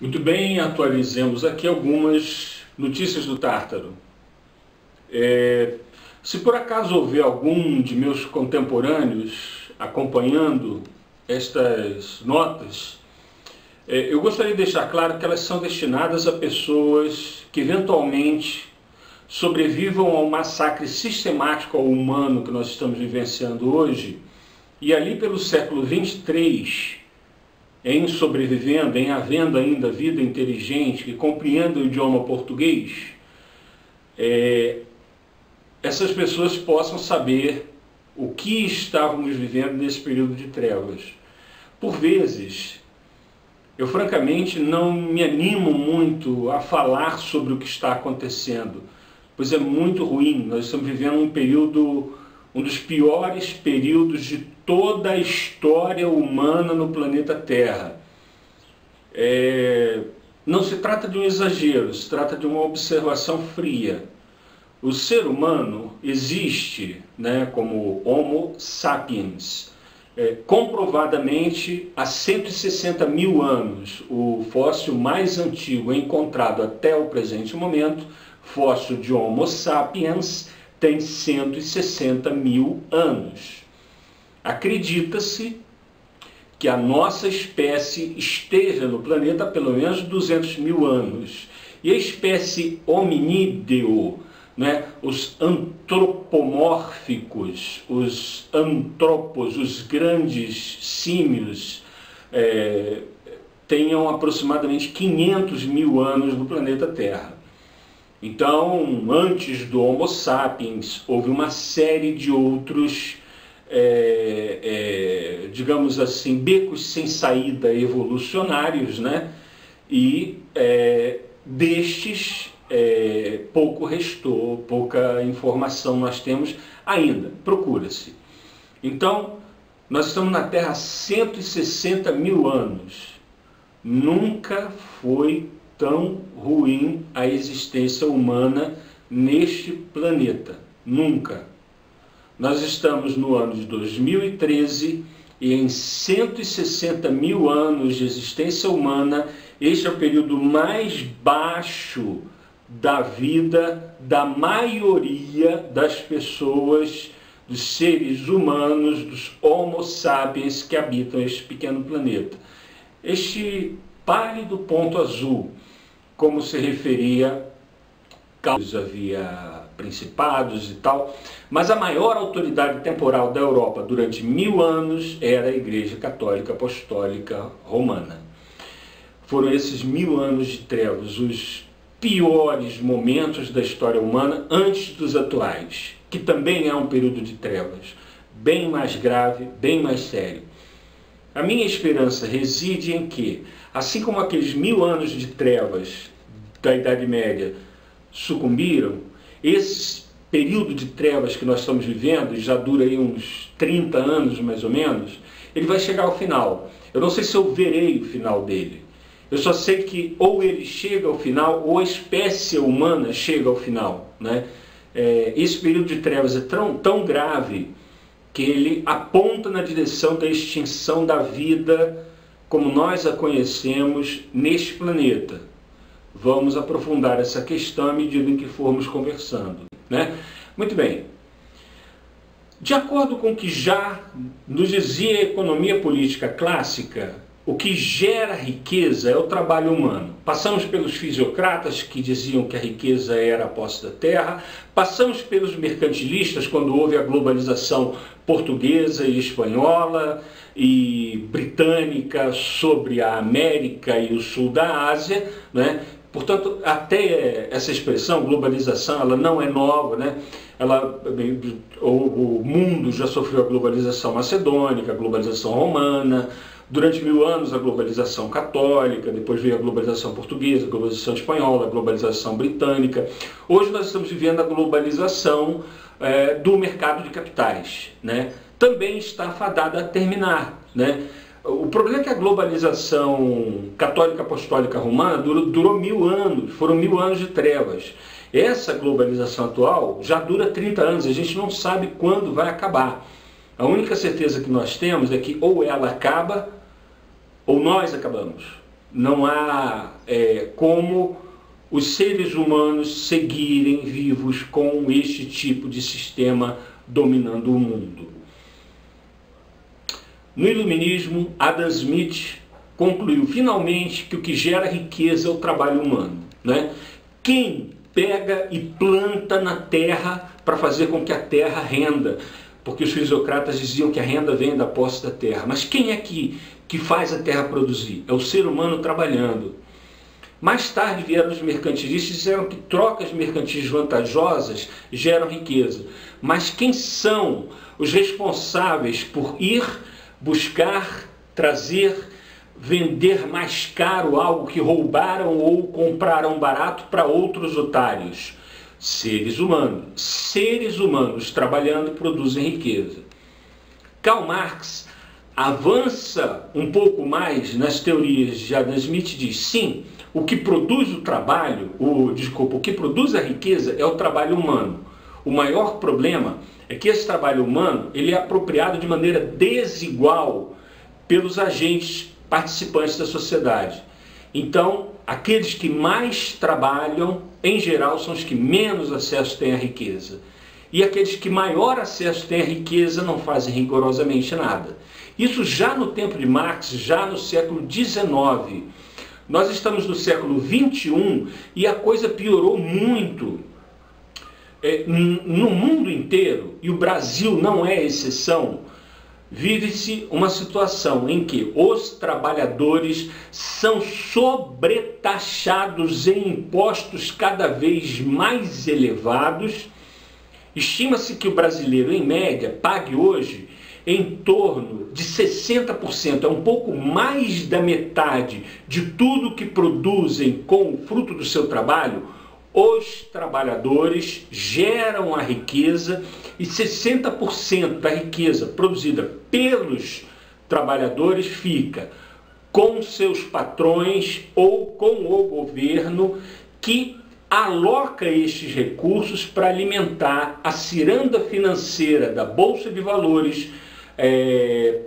Muito bem, atualizemos aqui algumas notícias do Tártaro. Se por acaso houver algum de meus contemporâneos acompanhando estas notas, eu gostaria de deixar claro que elas são destinadas a pessoas que eventualmente sobrevivam ao massacre sistemático ao humano que nós estamos vivenciando hoje, e ali pelo século 23, em sobrevivendo, em havendo ainda vida inteligente que compreenda o idioma português, essas pessoas possam saber o que estávamos vivendo nesse período de trevas. Por vezes, eu francamente não me animo muito a falar sobre o que está acontecendo, pois é muito ruim. Nós estamos vivendo um período, um dos piores períodos de toda a história humana no planeta Terra. Não se trata de um exagero, se trata de uma observação fria. O ser humano existe, como Homo sapiens, comprovadamente há 160 mil anos. O fóssil mais antigo encontrado até o presente momento, fóssil de Homo sapiens, tem 160 mil anos. Acredita-se que a nossa espécie esteja no planeta há pelo menos 200 mil anos. E a espécie hominídeo, os antropomórficos, os antropos, os grandes símios, tenham aproximadamente 500 mil anos no planeta Terra. Então, antes do Homo sapiens, houve uma série de outros, digamos assim, becos sem saída evolucionários, e destes pouco restou, pouca informação nós temos ainda, procura-se. Então, nós estamos na Terra há 160 mil anos. Nunca foi tão ruim a existência humana neste planeta. Nunca. Nós estamos no ano de 2013 e em 160 mil anos de existência humana, este é o período mais baixo da vida da maioria das pessoas, dos seres humanos, dos Homo sapiens que habitam este pequeno planeta. Este pálido ponto azul, como se referia, havia principados e tal, mas a maior autoridade temporal da Europa durante 1000 anos era a Igreja Católica Apostólica Romana. Foram esses 1000 anos de trevas, os piores momentos da história humana antes dos atuais, que também é um período de trevas, bem mais grave, bem mais sério. A minha esperança reside em que, assim como aqueles 1000 anos de trevas da Idade Média sucumbiram, esse período de trevas que nós estamos vivendo, e já dura aí uns 30 anos mais ou menos, ele vai chegar ao final. Eu não sei se eu verei o final dele. Eu só sei que ou ele chega ao final, ou a espécie humana chega ao final. Esse período de trevas é tão grave que ele aponta na direção da extinção da vida como nós a conhecemos neste planeta. Vamos aprofundar essa questão à medida em que formos conversando. Muito bem. De acordo com o que já nos dizia a economia política clássica, o que gera riqueza é o trabalho humano. Passamos pelos fisiocratas, que diziam que a riqueza era a posse da terra, passamos pelos mercantilistas, quando houve a globalização portuguesa e espanhola e britânica sobre a América e o sul da Ásia, Portanto, até essa expressão, globalização, ela não é nova, o mundo já sofreu a globalização macedônica, a globalização romana, durante 1000 anos a globalização católica, depois veio a globalização portuguesa, a globalização espanhola, a globalização britânica. Hoje nós estamos vivendo a globalização do mercado de capitais, Também está fadada a terminar, O problema é que a globalização católica apostólica romana durou 1000 anos, foram 1000 anos de trevas. Essa globalização atual já dura 30 anos, a gente não sabe quando vai acabar. A única certeza que nós temos é que ou ela acaba ou nós acabamos. não há como os seres humanos seguirem vivos com este tipo de sistema dominando o mundo. No Iluminismo, Adam Smith concluiu finalmente que o que gera riqueza é o trabalho humano, né? Quem pega e planta na terra para fazer com que a terra renda, porque os fisiocratas diziam que a renda vem da posse da terra. Mas quem é que faz a terra produzir? É o ser humano trabalhando. Mais tarde vieram os mercantilistas e disseram que trocas mercantis vantajosas geram riqueza. Mas quem são os responsáveis por ir buscar, trazer, vender mais caro algo que roubaram ou compraram barato para outros otários? Seres humanos. Seres humanos trabalhando produzem riqueza. Karl Marx avança um pouco mais nas teorias de Adam Smith e diz: sim, o que produz o trabalho, o que produz a riqueza é o trabalho humano. O maior problema é que esse trabalho humano ele é apropriado de maneira desigual pelos agentes participantes da sociedade. Então, aqueles que mais trabalham, em geral, são os que menos acesso têm à riqueza. E aqueles que maior acesso têm à riqueza não fazem rigorosamente nada. Isso já no tempo de Marx, já no século XIX. Nós estamos no século XXI e a coisa piorou muito. No mundo inteiro, e o Brasil não é exceção, vive-se uma situação em que os trabalhadores são sobretaxados em impostos cada vez mais elevados. Estima-se que o brasileiro, em média, pague hoje em torno de 60%, é um pouco mais da metade de tudo que produzem com o fruto do seu trabalho. Os trabalhadores geram a riqueza e 60% da riqueza produzida pelos trabalhadores fica com seus patrões ou com o governo, que aloca estes recursos para alimentar a ciranda financeira da Bolsa de Valores,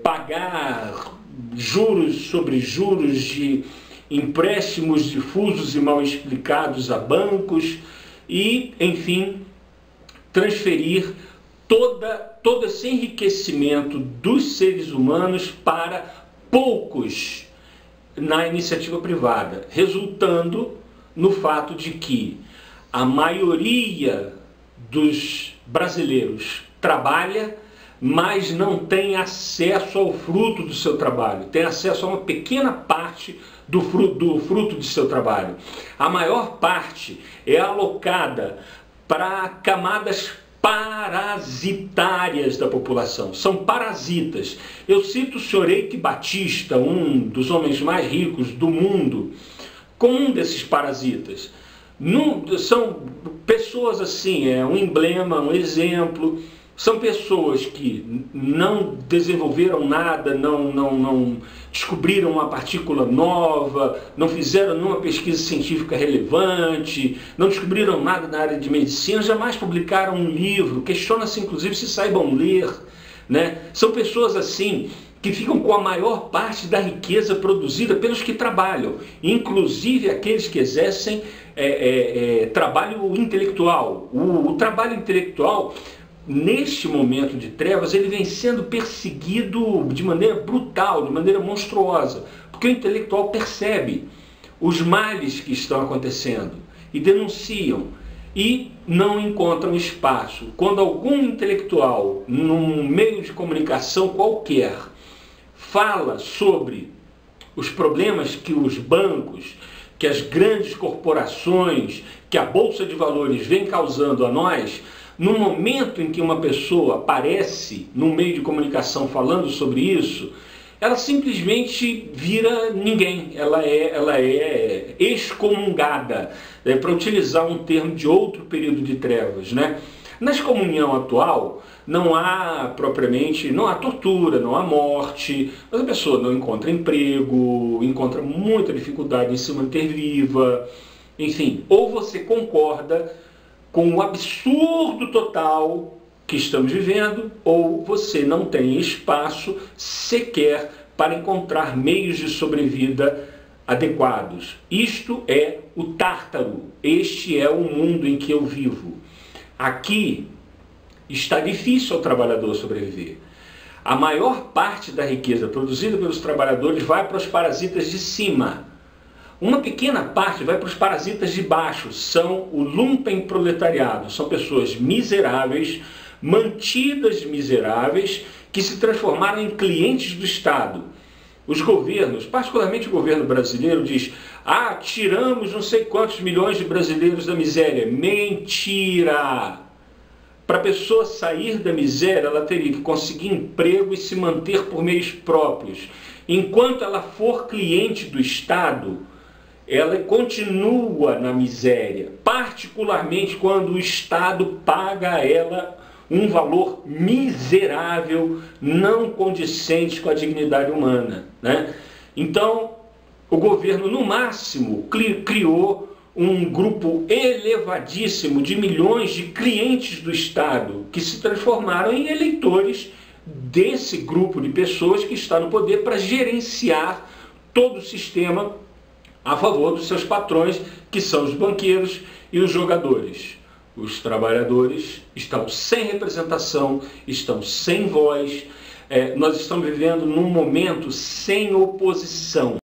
pagar juros sobre juros de empréstimos difusos e mal explicados a bancos e, enfim, transferir todo esse enriquecimento dos seres humanos para poucos na iniciativa privada, resultando no fato de que a maioria dos brasileiros trabalha, mas não tem acesso ao fruto do seu trabalho, tem acesso a uma pequena parte do fruto de seu trabalho. A maior parte é alocada para camadas parasitárias da população, são parasitas. Eu cito o Sr. Eike Batista, um dos homens mais ricos do mundo, como um desses parasitas. São pessoas assim, um emblema, um exemplo. São pessoas que não desenvolveram nada, não descobriram uma partícula nova, não fizeram nenhuma pesquisa científica relevante, não descobriram nada na área de medicina, jamais publicaram um livro, questiona-se inclusive se saibam ler, né? São pessoas assim que ficam com a maior parte da riqueza produzida pelos que trabalham, inclusive aqueles que exercem trabalho intelectual. O trabalho intelectual, neste momento de trevas, ele vem sendo perseguido de maneira brutal, de maneira monstruosa, porque o intelectual percebe os males que estão acontecendo e denunciam e não encontram espaço. Quando algum intelectual, num meio de comunicação qualquer, fala sobre os problemas que os bancos, que as grandes corporações, que a Bolsa de Valores vem causando a nós, no momento em que uma pessoa aparece num meio de comunicação falando sobre isso, ela simplesmente vira ninguém, ela é excomungada, para utilizar um termo de outro período de trevas, né? Na excomunhão atual, não há tortura, não há morte, mas a pessoa não encontra emprego, encontra muita dificuldade em se manter viva, enfim, ou você concorda com o absurdo total que estamos vivendo, ou você não tem espaço sequer para encontrar meios de sobrevida adequados. Isto é o Tártaro, este é o mundo em que eu vivo. Aqui está difícil ao trabalhador sobreviver. A maior parte da riqueza produzida pelos trabalhadores vai para os parasitas de cima. Uma pequena parte vai para os parasitas de baixo, são o lumpenproletariado, são pessoas miseráveis, mantidas miseráveis, que se transformaram em clientes do Estado. Os governos, particularmente o governo brasileiro, diz: ah, tiramos não sei quantos milhões de brasileiros da miséria. Mentira! Para a pessoa sair da miséria, ela teria que conseguir emprego e se manter por meios próprios. Enquanto ela for cliente do Estado, ela continua na miséria, particularmente quando o Estado paga a ela um valor miserável, não condizente com a dignidade humana, né? Então, o governo, no máximo, criou um grupo elevadíssimo de milhões de clientes do Estado que se transformaram em eleitores desse grupo de pessoas que está no poder para gerenciar todo o sistema a favor dos seus patrões, que são os banqueiros e os jogadores. Os trabalhadores estão sem representação, estão sem voz, nós estamos vivendo num momento sem oposição.